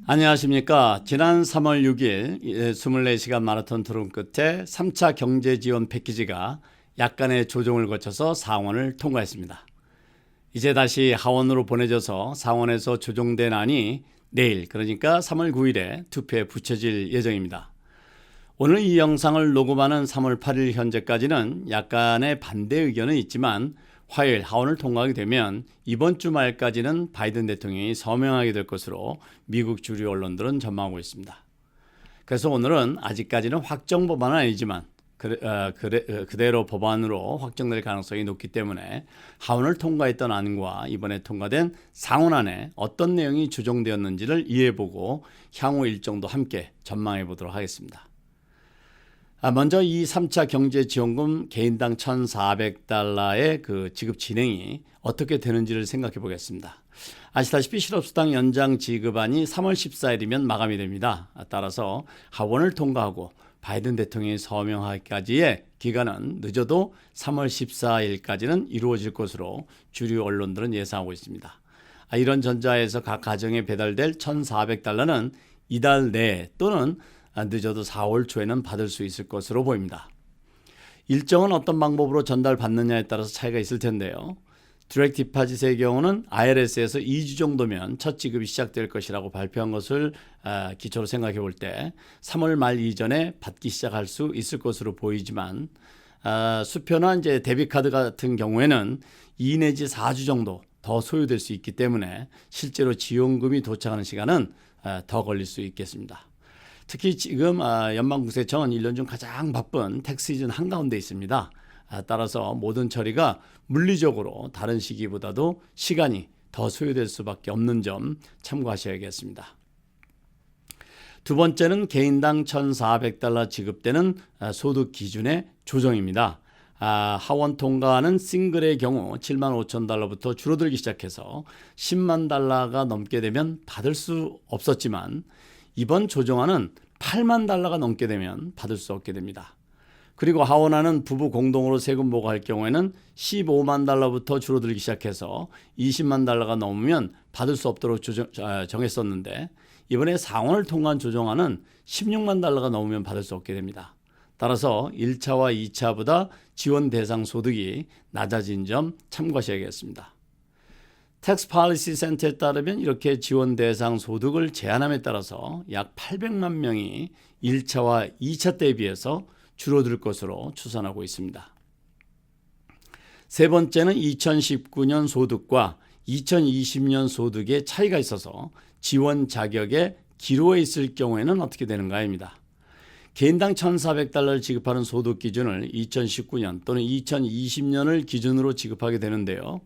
안녕하십니까. 지난 3월 6일 24시간 마라톤 토론 끝에 3차 경제 지원 패키지가 약간의 조정을 거쳐서 상원을 통과했습니다. 이제 다시 하원으로 보내져서 상원에서 조정된 안이 내일, 그러니까 3월 9일에 투표에 붙여질 예정입니다. 오늘 이 영상을 녹음하는 3월 8일 현재까지는 약간의 반대 의견은 있지만 화요일 하원을 통과하게 되면 이번 주 말까지는 바이든 대통령이 서명하게 될 것으로 미국 주류 언론들은 전망하고 있습니다. 그래서 오늘은 아직까지는 확정 법안은 아니지만 그대로 법안으로 확정될 가능성이 높기 때문에 하원을 통과했던 안과 이번에 통과된 상원안에 어떤 내용이 조정되었는지를 이해해보고 향후 일정도 함께 전망해 보도록 하겠습니다. 먼저 이 3차 경제지원금 개인당 $1,400의 그 지급 진행이 어떻게 되는지를 생각해 보겠습니다. 아시다시피 실업수당 연장 지급안이 3월 14일이면 마감이 됩니다. 따라서 하원을 통과하고 바이든 대통령이 서명하기까지의 기간은 늦어도 3월 14일까지는 이루어질 것으로 주류 언론들은 예상하고 있습니다. 이런 전자에서 각 가정에 배달될 $1,400는 이달 내 또는 늦어도 4월 초에는 받을 수 있을 것으로 보입니다. 일정은 어떤 방법으로 전달받느냐에 따라서 차이가 있을 텐데요. 디렉트 디파짓의 경우는 IRS에서 2주 정도면 첫 지급이 시작될 것이라고 발표한 것을 기초로 생각해 볼 때 3월 말 이전에 받기 시작할 수 있을 것으로 보이지만 수표나 이제 데비카드 같은 경우에는 2 내지 4주 정도 더 소요될 수 있기 때문에 실제로 지원금이 도착하는 시간은 더 걸릴 수 있겠습니다. 특히 지금 연방국세청은 1년 중 가장 바쁜 텍스 시즌 한가운데 있습니다. 따라서 모든 처리가 물리적으로 다른 시기보다도 시간이 더 소요될 수밖에 없는 점 참고하셔야겠습니다. 두 번째는 개인당 $1,400 지급되는 소득 기준의 조정입니다. 하원 통과하는 싱글의 경우 $75,000부터 줄어들기 시작해서 $100,000가 넘게 되면 받을 수 없었지만 이번 조정안은 $80,000가 넘게 되면 받을 수 없게 됩니다. 그리고 하원안은 부부 공동으로 세금 보고할 경우에는 $150,000부터 줄어들기 시작해서 $200,000가 넘으면 받을 수 없도록 정했었는데 이번에 상원을 통과한 조정안은 $160,000가 넘으면 받을 수 없게 됩니다. 따라서 1차와 2차보다 지원 대상 소득이 낮아진 점 참고하셔야겠습니다. 텍스 팔리시 센터에 따르면 이렇게 지원 대상 소득을 제한함에 따라서 약 800만 명이 1차와 2차 때에 비해서 줄어들 것으로 추산하고 있습니다. 세 번째는 2019년 소득과 2020년 소득의 차이가 있어서 지원 자격에 기로에 있을 경우에는 어떻게 되는가입니다. 개인당 $1,400를 지급하는 소득 기준을 2019년 또는 2020년을 기준으로 지급하게 되는데요.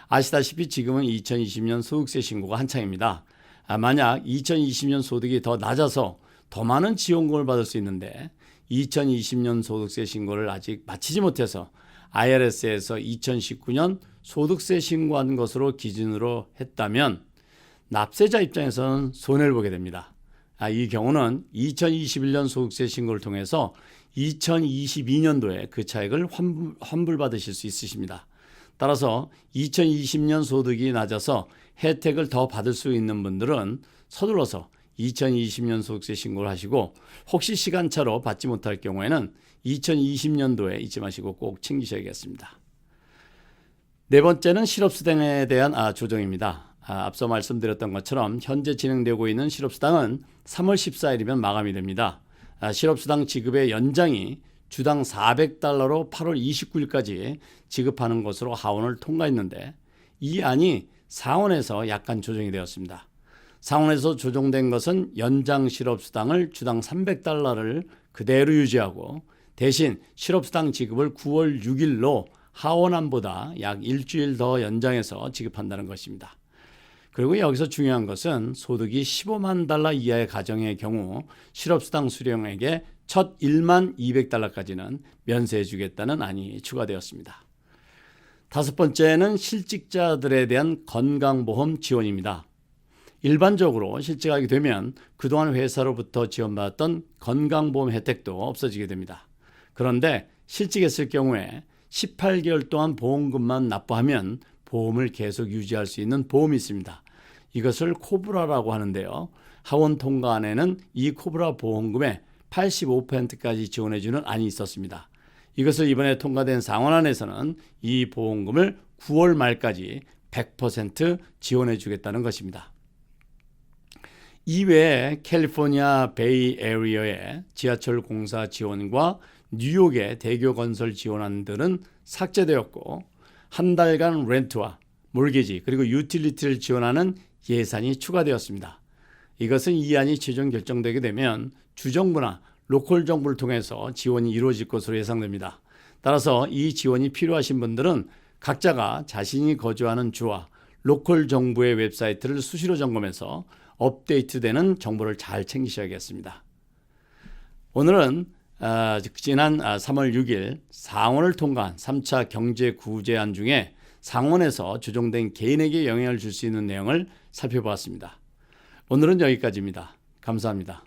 아시다시피 지금은 2020년 소득세 신고가 한창입니다. 만약 2020년 소득이 더 낮아서 더 많은 지원금을 받을 수 있는데 2020년 소득세 신고를 아직 마치지 못해서 IRS에서 2019년 소득세 신고한 것으로 기준으로 했다면 납세자 입장에서는 손해를 보게 됩니다. 이 경우는 2021년 소득세 신고를 통해서 2022년도에 그 차액을 환불받으실 수 있으십니다. 따라서 2020년 소득이 낮아서 혜택을 더 받을 수 있는 분들은 서둘러서 2020년 소득세 신고를 하시고 혹시 시간차로 받지 못할 경우에는 2020년도에 잊지 마시고 꼭 챙기셔야겠습니다. 네 번째는 실업수당에 대한 조정입니다. 앞서 말씀드렸던 것처럼 현재 진행되고 있는 실업수당은 3월 14일이면 마감이 됩니다. 실업수당 지급의 연장이 주당 $400로 8월 29일까지 지급하는 것으로 하원을 통과했는데 이 안이 상원에서 약간 조정이 되었습니다. 상원에서 조정된 것은 연장 실업수당을 주당 $300를 그대로 유지하고 대신 실업수당 지급을 9월 6일로 하원안보다 약 일주일 더 연장해서 지급한다는 것입니다. 그리고 여기서 중요한 것은 소득이 $150,000 이하의 가정의 경우 실업수당 수령액의 첫 $12,200까지는 면세해 주겠다는 안이 추가되었습니다. 다섯 번째는 실직자들에 대한 건강보험 지원입니다. 일반적으로 실직하게 되면 그동안 회사로부터 지원받았던 건강보험 혜택도 없어지게 됩니다. 그런데 실직했을 경우에 18개월 동안 보험금만 납부하면 보험을 계속 유지할 수 있는 보험이 있습니다. 이것을 코브라라고 하는데요. 하원 통과안에는 이 코브라 보험금의 85%까지 지원해주는 안이 있었습니다. 이것을 이번에 통과된 상원안에서는 이 보험금을 9월 말까지 100% 지원해주겠다는 것입니다. 이외에 캘리포니아 베이 에리어의 지하철 공사 지원과 뉴욕의 대교 건설 지원안들은 삭제되었고 한 달간 렌트와 몰기지 그리고 유틸리티를 지원하는 예산이 추가되었습니다. 이것은 이 안이 최종 결정되게 되면 주정부나 로컬 정부를 통해서 지원이 이루어질 것으로 예상됩니다. 따라서 이 지원이 필요하신 분들은 각자가 자신이 거주하는 주와 로컬 정부의 웹사이트를 수시로 점검해서 업데이트되는 정보를 잘 챙기셔야겠습니다. 오늘은 지난 3월 6일 상원을 통과한 3차 경제 구제안 중에 상원에서 조정된 개인에게 영향을 줄 수 있는 내용을 살펴보았습니다. 오늘은 여기까지입니다. 감사합니다.